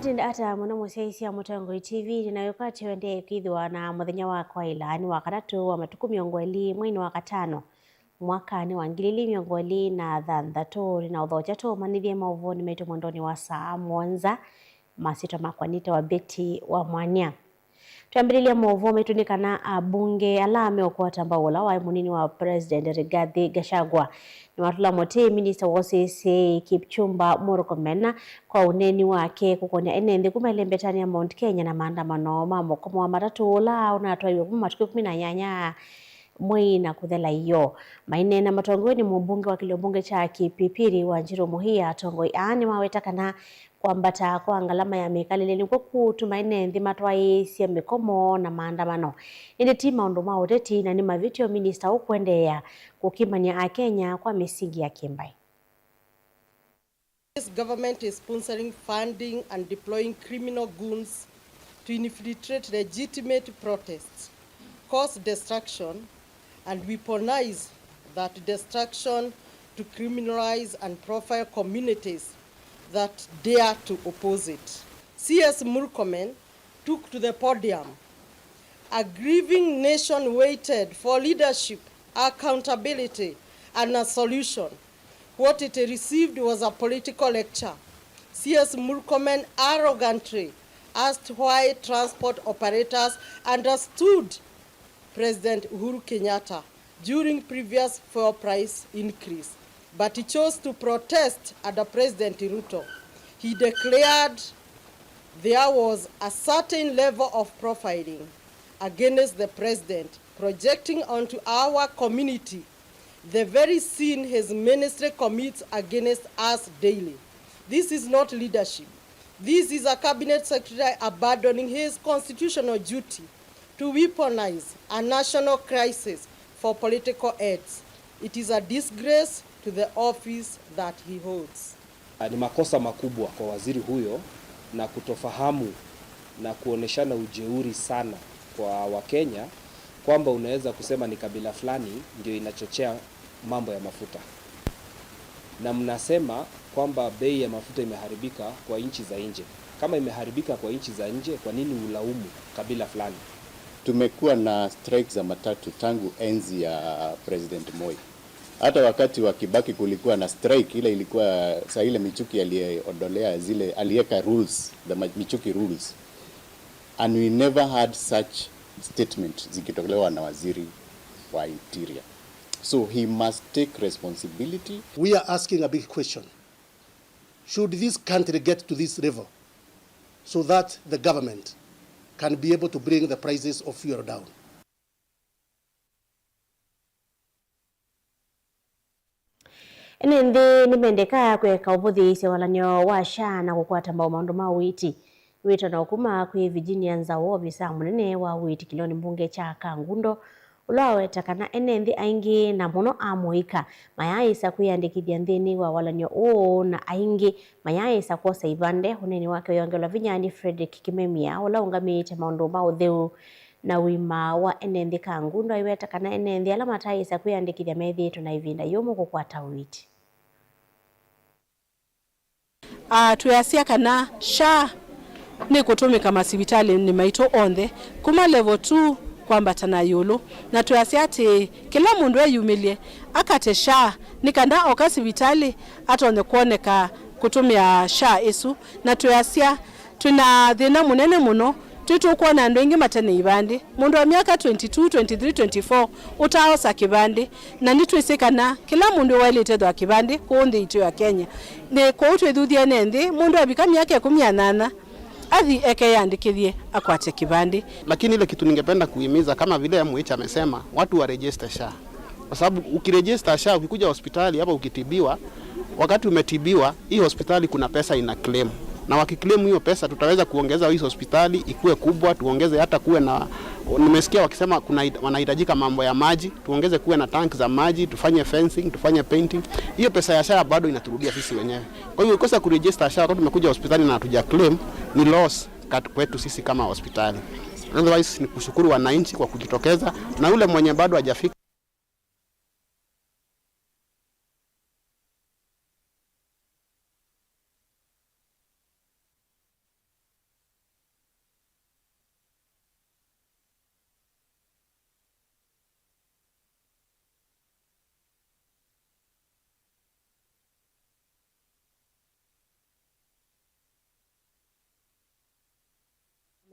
Matinda ata muno museisi ya Mutango TV linayokati wende kidhiwa na muthenya wa kwa ilani wa kadatu wa matuku miongweli mwini wa katano mwaka ni wa ngilili miongweli na thanthatu na uthocha tu manithie mauvoni maitu mwondoni wa saa mwanza masito makwanita wa beti wa mwanya. Tuambirilia mauvo maitu ni kana abunge alame okwata mbawula wa munini wa President Rigathi Gachagua. Ni watula mote Minister Wosese Kipchumba Murkomen kwa uneni wake kukonia enende kumelembetani ya Mount Kenya na maandamano mamokomo wa matatu la unatoiwe kumatuku 18 mwei na kuthela iyo. Maine na matongoni mbunge wa kilobunge cha Kipipiri Wanjiru Muhia tongoi ani maweta kana kwambata kwa ngalama ya mekaleleni kwa kutumaine nthima twaisia mikomo na maandamano. Indi tima undu mauteti na ni mavitio minister ukwendeya kukimania a Kenya kwa misingi ya kimbai. This government is sponsoring, funding and deploying criminal goons to infiltrate legitimate protests, cause destruction and weaponize that destruction to criminalize and profile communities that dare to oppose it. CS Murkomen took to the podium. A grieving nation waited for leadership, accountability, and a solution. What it received was a political lecture. CS Murkomen arrogantly asked why transport operators understood President Uhuru Kenyatta during previous fuel price increase, but he chose to protest under President Ruto. He declared there was a certain level of profiling against the president, projecting onto our community the very sin his ministry commits against us daily. This is not leadership. This is a cabinet secretary abandoning his constitutional duty to weaponize a national crisis for political ends. It is a disgrace to the office that he holds. Ni makosa makubwa kwa waziri huyo na kutofahamu na kuoneshana ujeuri sana kwa Wakenya kwamba unaweza kusema ni kabila fulani ndio inachochea mambo ya mafuta. Na mnasema kwamba bei ya mafuta imeharibika kwa nchi za nje. Kama imeharibika kwa nchi za nje, kwa nini ulaumu kabila fulani? Tumekuwa na strikes za matatu tangu enzi ya President Moi. Hata wakati wa Kibaki kulikuwa na strike, ile ilikuwa saa ile Michuki aliyeondolea zile aliweka rules, the Michuki rules. And we never had such statement zikitolewa na waziri wa interior. So he must take responsibility. We are asking a big question. Should this country get to this level so that the government can be able to bring the prices of fuel down? Enende nimendeka kweka ubuthi ise walanyo wa SHA na kukwata mbao maundu ma witi. Wito na ukuma kwe Virginia Nzawo bisa munene wa witi kiloni mbunge cha Kangundo. Ulawe takana enende aingi na muno amoika. Mayaisa kuyandikithia nthini wa walanyo oo na aingi. Mayaisa kosa ibande. Huneni wake yongela vinyani Frederick Kimemia. Ula ungamite maundu ma udheu na wima wa enende Kangundo. Iwe takana enende alama taisa kuyandikithia methi tunaivinda yomo kukwata witi. Tuyasia kana SHA ni kutumika masibitali ni maito onde kuma level 2 kwamba tana yolo na tuyasia ati kila mundu yumilie akate SHA nikanda okasibitali atonde kuoneka kutumia SHA isu na tuyasia tuna thina munene muno tutukwa na ndu ingi matene ibandi mundu wa miaka 22 23 24 utaosa kibandi na nitwisikana kila mundu wailite thwa kibandi kundi itu ya Kenya ne kwa utu ethuthia nendi mundu abika miaka 18 athi eke yandikithie akwate kibandi. Lakini ile kitu ningependa kuhimiza kama vile MH amesema watu wa register SHA, kwa sababu ukiregister SHA ukikuja hospitali hapa ukitibiwa, wakati umetibiwa hii hospitali kuna pesa ina claim, na wakiclaim hiyo pesa tutaweza kuongeza hii hospitali ikue kubwa, tuongeze hata kuwe na, nimesikia wakisema kuna wanahitajika mambo ya maji, tuongeze kuwe na tank za maji, tufanye fencing, tufanye painting. Hiyo pesa ya SHA bado inaturudia sisi wenyewe. Kwa hiyo kosa kuregister SHA wakati tumekuja hospitali na hatuja claim ni loss kwetu sisi kama hospitali. Otherwise ni kushukuru wananchi kwa kujitokeza na yule mwenye bado hajafika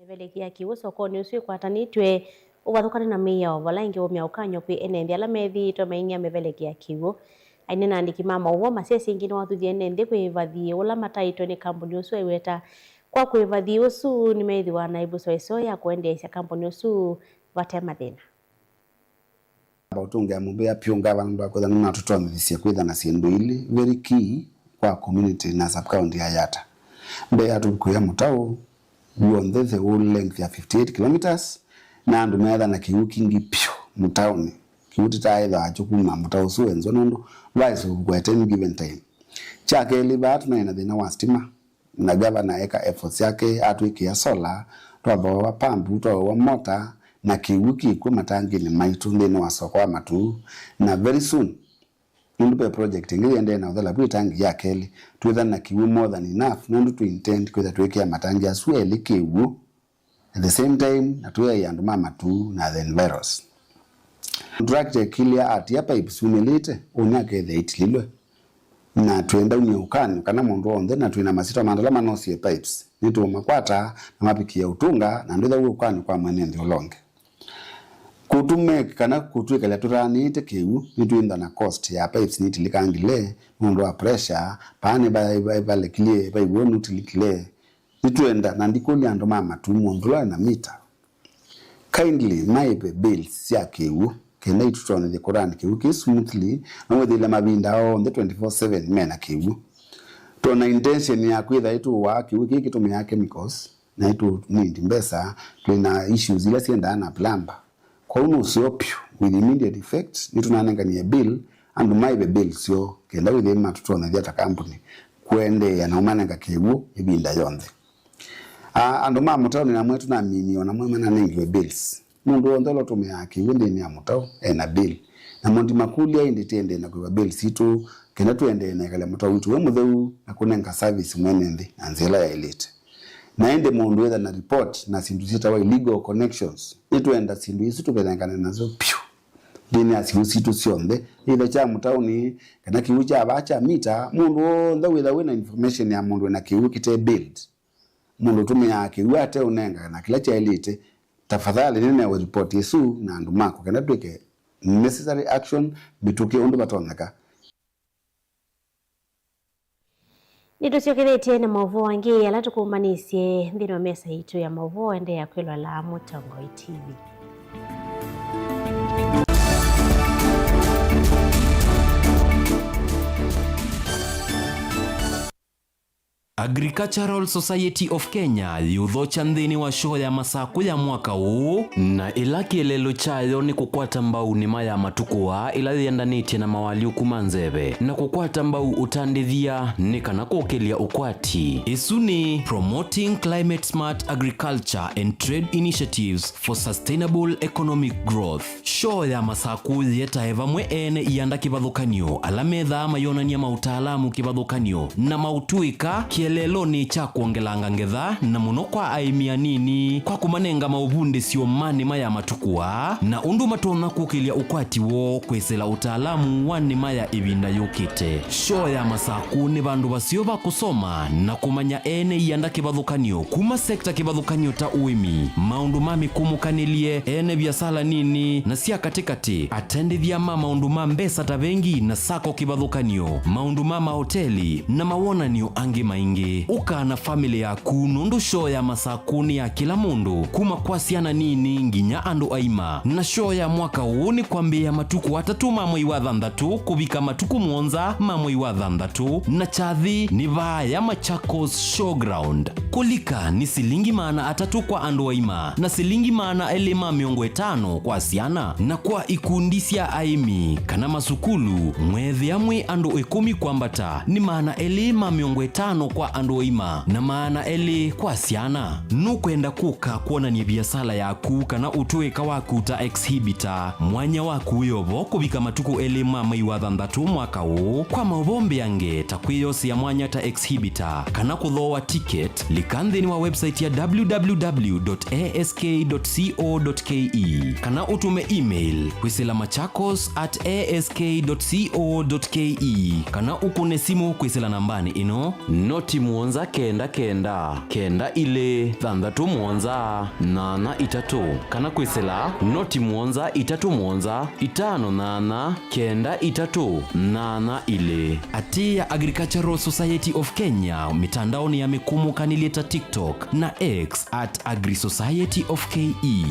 mebelekia kiwo sokoni uswi kwatanitwe uvathukana na meya ovala ingi umya ukanyo kwi enendi ala methi to maingia mebelekia kiwo aine nandiki mama uwo masesi ingine wathuthia enendi kwivathie ula mataito ni kampuni uswi iweta kwa kwivathie usu ni meithiwa na ibuso iso ya kuendeesya kampuni usu vatema thina utungia mumbe ya pyonga vandu akwitha nuna tutomithisia kwitha na sindu ili very key kwa community na sub county ya Yata mbe yatu kuya mutau beyond the whole length ya 58 kilometers na andu metha na kiwu kingi pyo mutauni kiwu titaitha achukuma mutau su enzo nundu waisu kwete any given time chake libatu na ina thina wa stima na governor eka efforts yake atwikia solar twaba wa pambu twa mota na kiwiki kwa matangi ni maitu ndeni wa soko wa matu na very soon ndupe project ngili ende na udhala bwi tangi ya keli tuitha na kiwu more than enough nundu tu intend kwitha tuwekea matangi ya sweli kiwu at the same time na tuwe yandu mama tu na the virus director kilia ati ya pipe sunelite unyake the itililwe na tuenda uniukani kana mundu onde na tuina masito mandala manosie pipes nitu makwata na mapikia utunga na nditha ukani kwa mwenende ulonge kutume kana kutwika la turani ite kiwu nituinda na cost ya pipes nitilikangile mundu wa pressure pane ba kilie ba iwonu tilikile nituenda na ndikoli ando mama tu mundu na mita kindly maibe bills ya kiwu kenda itutone the Quran kiwu ki smoothly no with the mabinda on the 24/7 mena kiwu tona intention ya kwitha itu wa kiwu kiki tumia chemicals na itu need mbesa tuna issues ile sienda na plumber kwa uno siopyo with immediate effects nitunanengania bill and maibe bill sio kenda with them tutona the company kwende ya naumananga kiwu ibinda yonde ando mama mutao na mwetu na mini ona mwe mana nengiwe bills mundu ondolo tumia kiwu ndini ya mutao na bill na mundi makulia indi tiende na kwa bill situ kenda tuende na kale mutao witu we mutheu na kunenga service mwenendi anzela ya elite na ende mundu wetha na report na sindu sita wa illegal connections nituenda sindu isi tupelengana nazo pyu dini asiku situ sionde ile cha mutao ni kana kiwu cha abacha mita mundu ondho witha information ya mundu na kiwu kite build mundu tumia kiwu ate unenga na kila cha elite tafadhali nene wa report yesu na andu mako kana tweke necessary action bituke undu batoneka nitusiokeretie na mauvu wangi ala tukumanisye nthini wa mesa itu ya mauvu ende ya kwilwa la Mutongoi TV. Agricultural Society of Kenya yuthocha nthini wa show ya masaku ya mwaka huu na ila kielelo chayo ni kukwata mbau nima ya matukuwa ila thiendanitie na mawaliu kuma nzeve na kukwata mbau utandithia ni kana kukilia ukwati isu ni Promoting Climate Smart Agriculture and Trade Initiatives for Sustainable Economic Growth. Show ya masaku yetaeva mwe ene ianda kivathukanio ala metha mayonania mautaalamu kivathukanio na mautuika kielelo ni cha kuongelanga ngetha na muno kwa aimia nini kwa kumanenga mauvundi sio mani maya matukua na undu matona kukilia ukwati wo kwesela utaalamu wa nima ya ibinda yukite. Show ya masaku ni bandu basio bakusoma na kumanya ene ianda kivathukanio kuma sekta kivathukanio ta uimi maundu mami kumukanilie ene biasala nini na sia katikati atendithia maundu mambesa ta vengi na sako kivathukanio maundu mama hoteli na mawonanio angi maingi uka na family yaku nundu show ya masakuni ya kila mundu kuma kwasiana nini nginya andu aima na show ya mwaka huu ni kwambia matuku atatu mamwe wa thanthatu kubika matuku mwonza mamwe wa thanthatu na chathi ni vaya Machakos Showground kulika ni silingi maana atatu kwa andu aima na silingi maana elema miongo 5 kwa siana na kwa ikundisia aimi kana masukulu mwethi amwe andu 10 kwambata ni maana elema miongo 5 kwa andu aima na maana eli kwa siana nukwenda kuka kuona ni biasala yaku kana utuika waku ta exhibitor mwanya waku yovo kubika matuku elema mai wa thanthatu mwaka huu kwa mauvombe yange takwiyosi ya mwanya ta exhibitor kana kuthoa ticket likanthini wa website ya www.ask.co.ke kana utume email kwisila machakos@ask.co.ke kana ukune simu kwisila nambani ino noti noti muonza kenda kenda kenda ile thandatu muonza nana itatu kana kwisila noti muonza itatu muonza itano nana kenda itatu nana ile. Atia Agricultural Society of Kenya mitandaoni yamekumbukanileta TikTok na X @AgriSociety of KE.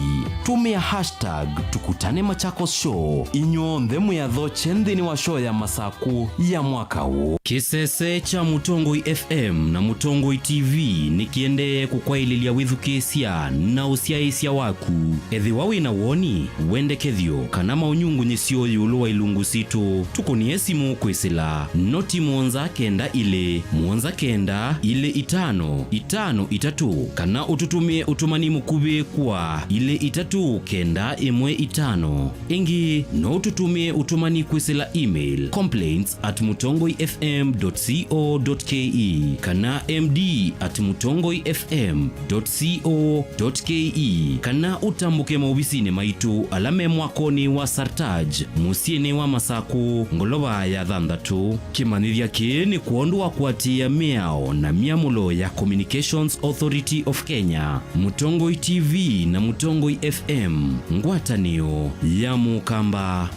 Tumia hashtag tukutane Machakos Show inyonde muyatho chendini wa show ya masaku ya mwaka huu. Kisese cha Mutongoi FM na Mutongoi TV nikiende kukwaililia withukesia na usiaisia waku ethi wawi na woni wende kethio kana maunyungu nyesio yulu wa ilungu situ tukonie simu kwisila noti muonza kenda ile itano itatu kana ututumie utumani mukube kwa ile itatu kenda imwe itano ingi no ututumie utumani kwisila email complaints@mutongoifm.co.ke kana md@mutongoifm.co.ke kana utambuke maubisine maitu alame mwakoni wa Sartaj musiene wa masaku ngoloba ya thandatu kimanithia kini kuondwa kuatia miao na miamulo ya Communications Authority of Kenya. Mutongoi TV na Mutongoi FM ngwatanio ya Mukamba.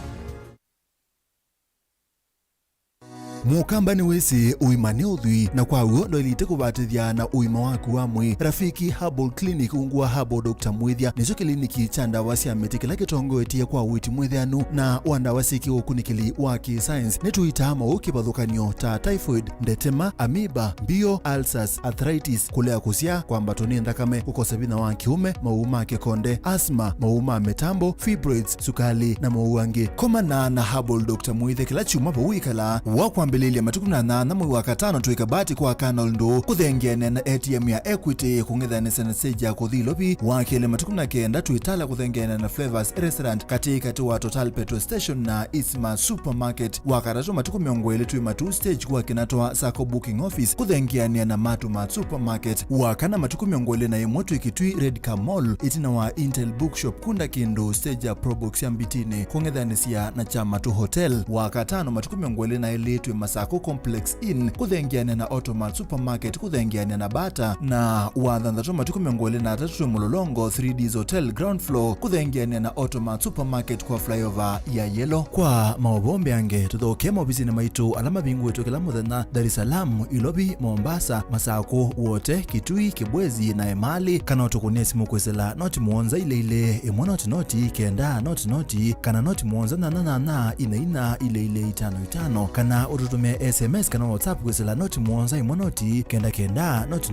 Mukamba ni wese uimane uthui na kwa uondo ilite kubatithia na uima waku wa mwi. Rafiki Herbal Clinic ungwa Herbal Dr. Mwithia nicho kliniki cha ndawa cia miti kila kitongoetie kwa witi mwithianu na wandawa siki ukunikili wa ki-science nituita mauki bathukanio ta typhoid, ndetema, amoeba, bio, ulcers, arthritis, kulea kusia kwa mbatoni ndakame, kukosa bina wa kiume, mauma kikonde, asthma, mauma metambo, fibroids, sukali na mauangi. Komana na Herbal Dr. Mwithia kila chuma bawikala wakwa mbeleli matukuna na mwe wakatano tuikabati kwa kanal ndo kuthengene na ATM ya Equity kungethane sana seja kuthilopi wakele matukuna kenda tuitala kuthengene na Flavors Restaurant katika wa Total Petrol Station na Isma Supermarket wakarato matuku miongwele tuima 2 stage kwa kinatoa Sako Booking Office kuthengene na Matuma Supermarket wakana matuku miongwele na yemotu ikitui Red Car Mall itina wa Intel Bookshop kunda kindu stage ya Probox ya Mbitini kungethane sia na Chamatu Hotel wakatano matuku miongwele na ilitu Masako Complex Inn kuthengiane na Automat Supermarket kuthengiane na Bata na wathandatu matuku miongwele na tatu Mulolongo 3Ds Hotel ground floor kuthengiane na Automat Supermarket kwa flyover ya Yellow. Kwa maobombe ange tuthoke mobisini maitu alama bingu wetu kila muthenya Dar es Salaam, Ilobi, Mombasa, Masako wote, Kitui, Kibwezi na Emali kana utukunie simu kwesela noti muonza ile imwe noti kenda noti kana noti muonza na ina ile 55 kana ututumia SMS kana WhatsApp kwesela noti muonza imwe noti kenda noti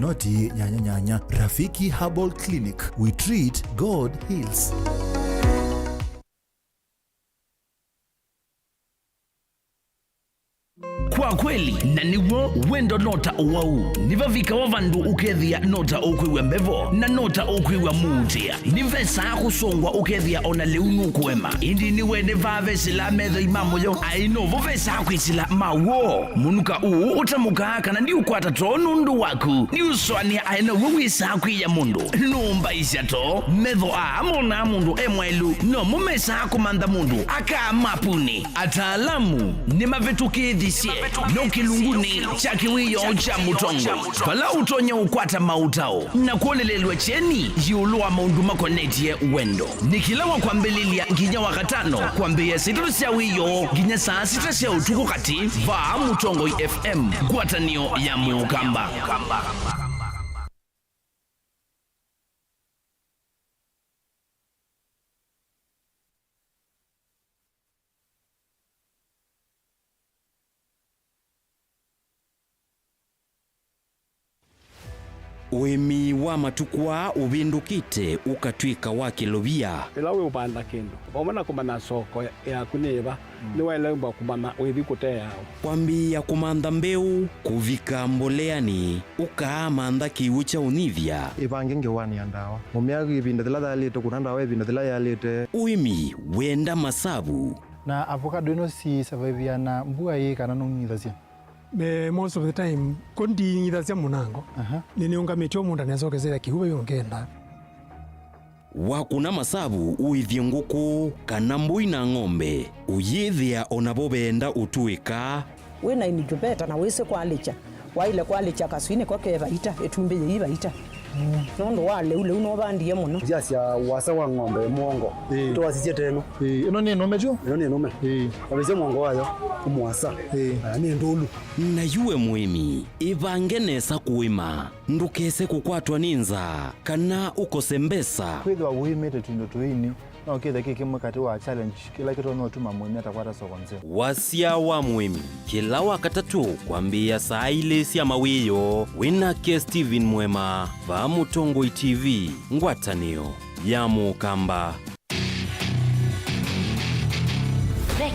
nyanya. Rafiki Herbal Clinic, we treat, God heals. Kwa kweli na niwo wendo nota uwau nivavika wavandu ukethia nota ukwiwa mbevo na nota ukwiwa muutia nivesa kusongwa ukethia ona leunu kwema indi niwe nevave sila metho imamoyo ainovo vesa kwisila mawo munuka utamuka kana ndi ukwata to nundu waku ni uswania aina wisa kwiya mundu numba isyato metho amona mundu emwelu no mumesa kumanda mundu aka mapuni ataalamu ni mavetukithisia no kilunguni cha kiwiyo cha Mutongo pala utonya ukwata mautao na kuolelelwa cheni jiulua maunduma konetie wendo nikilawa kwa mbelilia nginya wakatano kwa mbeye situlu sia wiyo nginya saa sita sia utuku kati va Mutongo FM kwatanio ya Mukamba. Wemi wa matukwa ubindukite ukatwika wa kilobia ilawe upanda kendo wamana kumana soko ya kuneva niwe lemba kumana wevi kutea kwambia kumanda mbeu kuvika mboleani ukaamanda kiucha univya ivangenge wani andawa mumiagi ibinda thila yalite kunanda we ibinda thila yalite uimi wenda masabu na avocado ino si survive na mbua hii kana nungithasia most of the time kondi ngithasia munango niniungamitio mundu nezokezera kihuba yongenda wakuna masabu uithie nguku kana mbui na ng'ombe uyithia onabo benda utuika wina inijubeta na wise kwalicha waile kwale chakaswine koke baita etumbe yibaita nondo wale ule unobandie muno jasia wasa wa ng'ombe mwongo to wasitie teno ino ni nome jo ino ni nome wabeze mwongo wayo umwasa ni ndolu na yuwe muimi ivange nesa kuima ndukese kukwatwa ninza kana ukose mbesa kwithwa uimite tundo tuini no kithe kikimwe kati wa challenge kila kitu no tuma muimi atakwata sokonze wasia wa muimi kila wakatatu kwambia saa ile cia mawiyo winake Steven Mwema va Mutongoi TV ngwatanio ya Mukamba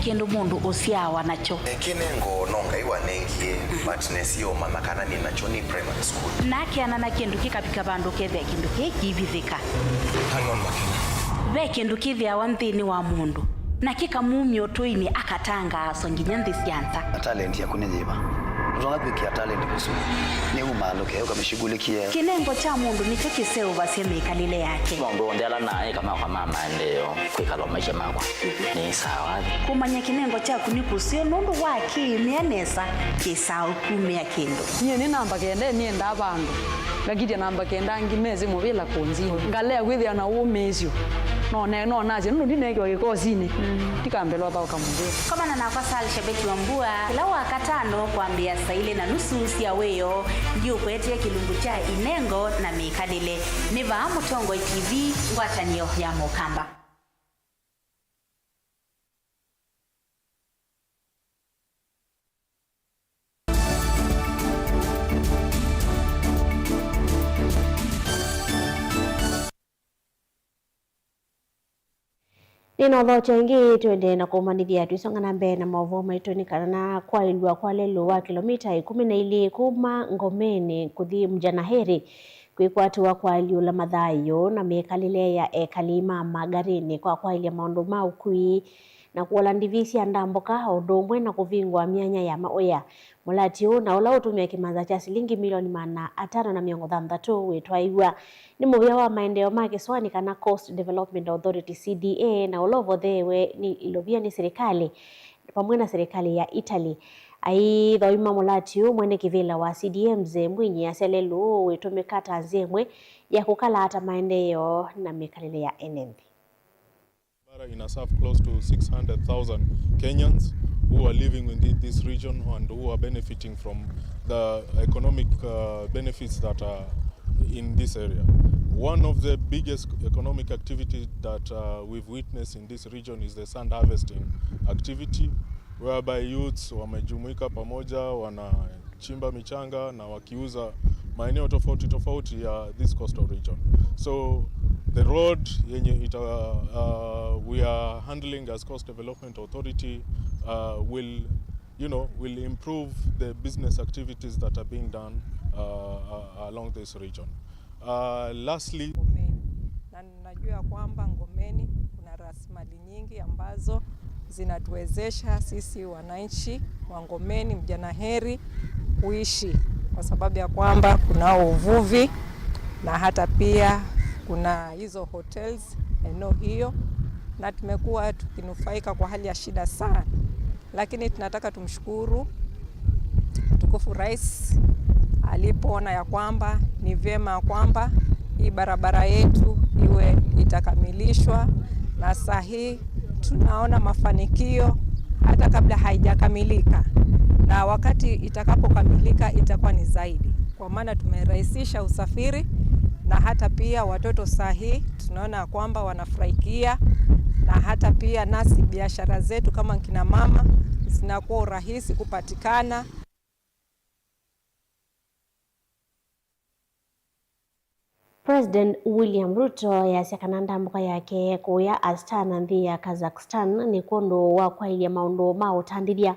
Kendo mundu usiawa nacho kinengo nonga iwanengie but nesio mama kana ni nacho ni primary school nakiana na kindu kikapika bandu kethe kindu kikibithika hang on makina ve kindu kithia wa nthini wa mundu na kikamumio toini akatanga songinya nthi sianza talent ya kunenyiba utonga kuikia talent kusu ni umaloke ukamishughulikia kinengo cha mundu nicho kiseu baseme kalile yake mundu ndela naye kama kwa mama ndio kwikala maisha makwa ni sawa kumanya kinengo cha kunikusio nundu waki nianesa kisau kumia kindu niye ni namba kende ni enda bandu ngakiti namba kenda ngimeze mubila konzi ngale gwithia na umezio no naje nundu ndinege gikozine tikambelwa ba kamundu kama na kwa sali shabeki wa mbua la wakatano kwambia saile na nusu sia weyo ndio kwetie kilungu cha inengo na mikadile ni va Mutongoi TV ngwatanio ya Mukamba. Nino dhocha ingi tuende na kumanithia tuisonga na mbele na maovu maitonikana na kwa ilua kwa lelo wa kilomita 12 kuma Ngomeni kuthi Mjanaheri kwikwatiwa kwa iliula mathayo na mekalile ya ekalima magarini kwa ilia maundu maukui na kuola ndivisi ya ndamboka udumwe na kuvingwa mianya ya maoya mulati na ula utumia kimanza cha silingi milioni 560 wetwaiwa ni muvia wa maendeleo ma Kiswani kana Coast Development Authority CDA na ulovo thewe ni ilovia ni serikali pamoja na serikali ya Italy aithoima mulati mwene kivila wa CDM Mwinyi aselelu wetumika tanzemwe ya kukala hata maendeleo na mekalile ya NMB. In serve close to 600,000 Kenyans who are living in this region and who are benefiting from the economic benefits that are in this area. One of the biggest economic activities that we've witnessed in this region is the sand harvesting activity, whereby youths wamejumuika pamoja, wanachimba michanga na wakiuza maeneo tofauti tofauti ya this coastal region. So the road yenye we are handling as Coast Development Authority will improve the business activities that are being done along this region. Lastly, na najua kwamba Ngomeni kuna rasilimali nyingi ambazo zinatuwezesha sisi wananchi wa Ngomeni Mjanaheri kuishi, kwa sababu ya kwamba kuna uvuvi na hata pia kuna hizo hotels eneo hiyo, na tumekuwa tukinufaika kwa hali ya shida sana, lakini tunataka tumshukuru tukufu Rais alipoona ya kwamba ni vyema kwamba hii barabara yetu iwe itakamilishwa, na sahi tunaona mafanikio hata kabla haijakamilika, na wakati itakapokamilika itakuwa ni zaidi, kwa maana tumerahisisha usafiri na hata pia watoto sahi tunaona kwamba wanafurahikia, na hata pia nasi biashara zetu kama kina mama zinakuwa urahisi kupatikana. President William Ruto yasikana ndambuka yake kuya Astana nthi ya Kazakhstan ni kundu wa kwailia maundu ma utandithia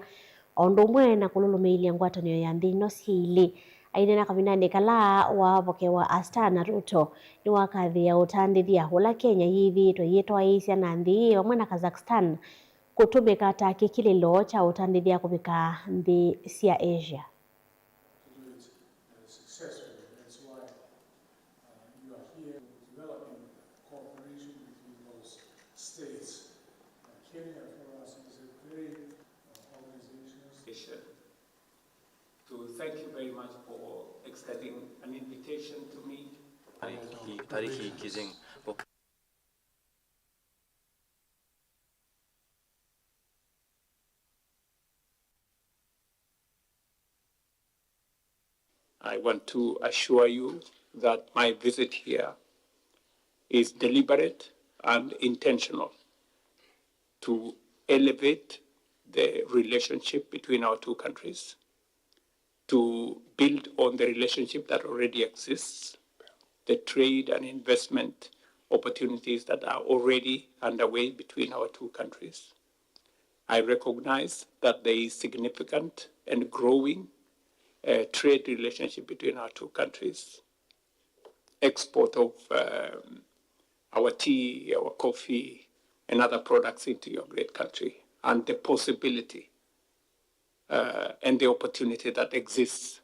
ondu mwe na kululumilia ngwatanio ya nthi ino siili aine na kavinani kala wa voke wa Astana Ruto ni wakathi ya utandithia ula Kenya yithitwa yitwaisya na nthi omwe na Kazakhstan kutumika ta kikililo cha utandithia kuvika nthi cia Asia. To thank you very much extending an invitation to meet. Tarihi Kizing. I want to assure you that my visit here is deliberate and intentional to elevate the relationship between our two countries, to build on the relationship that already exists, the trade and investment opportunities that are already underway between our two countries. I recognize that there is significant and growing trade relationship between our two countries. Export of our tea, our coffee, and other products into your great country, and the possibility and the opportunity that exists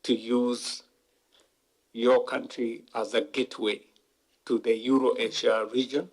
to use your country as a gateway to the Euro-Asia region